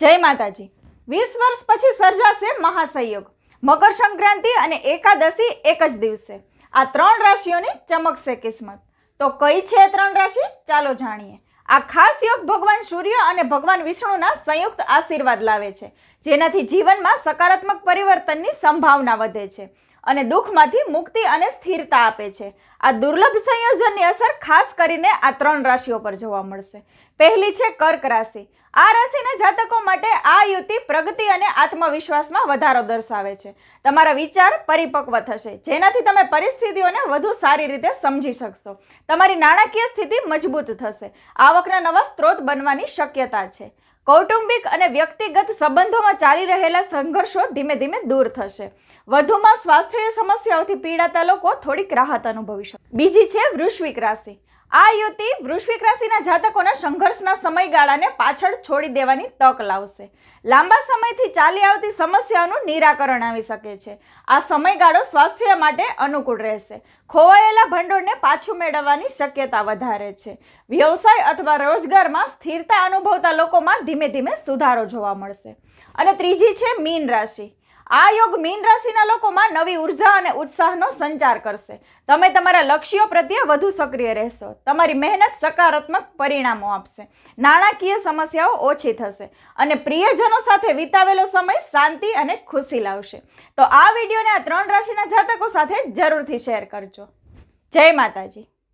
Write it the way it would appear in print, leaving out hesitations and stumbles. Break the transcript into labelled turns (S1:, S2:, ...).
S1: જય માતાજી। 20 વર્ષ પછી સર્જાશે મહાસંયોગ। મકર સંક્રાંતિ અને એકાદશી એક જ દિવસે આ ત્રણ રાશિઓની ચમકશે કિસ્મત। તો કઈ છે ત્રણ રાશિ, ચાલો જાણીએ। આ ખાસ યોગ ભગવાન સૂર્ય અને ભગવાન વિષ્ણુના સંયુક્ત આશીર્વાદ લાવે છે, જેનાથી જીવનમાં સકારાત્મક પરિવર્તનની સંભાવના વધે છે અને દુઃખમાંથી મુક્તિ અને સ્થિરતા આપે છે। આ દુર્લભ સંયોજનની અસર ખાસ કરીને આ ત્રણ રાશિઓ પર જોવા મળશે। પહેલી છે કર્ક રાશિ। આ રાશિના જાતકો માટે આ યુતિ પ્રગતિ અને આત્મવિશ્વાસમાં વધારો દર્શાવે છે। તમારા વિચાર પરિપક્વ થશે, જેનાથી તમે પરિસ્થિતિઓને વધુ સારી રીતે સમજી શકશો। તમારી નાણાકીય સ્થિતિ મજબૂત થશે। આવકના નવા સ્ત્રોત બનવાની શક્યતા છે। કૌટુંબિક અને વ્યક્તિગત સંબંધોમાં ચાલી રહેલા સંઘર્ષો ધીમે ધીમે દૂર થશે। વધુમાં સ્વાસ્થ્ય સમસ્યાઓથી પીડાતા લોકો થોડીક રાહત અનુભવી શકે। બીજી છે વૃશ્ચિક રાશિ। આ યુતિ વૃશ્ચિક રાશિના જાતકોના સંઘર્ષના સમયગાળાને પાછળ છોડી દેવાની તક લાવશે। લાંબા સમયથી ચાલી આવતી સમસ્યાઓનું નિરાકરણ આવી શકે છે। આ સમયગાળો સ્વાસ્થ્ય માટે અનુકૂળ રહેશે। ખોવાયેલા ભંડોળને પાછું મેળવવાની શક્યતા વધારે છે। વ્યવસાય અથવા રોજગારમાં સ્થિરતા અનુભવતા લોકોમાં ધીમે ધીમે સુધારો જોવા મળશે। અને ત્રીજી છે મીન રાશિ। આ યોગ મીન રાશિના લોકોમાં નવી ઉર્જા અને ઉત્સાહનો સંચાર કરશે। તમે તમારા લક્ષ્યો પ્રત્યે વધુ સક્રિય રહેશો। તમારી મહેનત સકારાત્મક પરિણામો આપશે। નાણાકીય સમસ્યાઓ ઓછી થશે અને પ્રિયજનો સાથે વિતાવેલો સમય શાંતિ અને ખુશી લાવશે। તો આ વિડીયોને આ ત્રણ રાશિના જાતકો સાથે જરૂરથી શેર કરજો। જય માતાજી।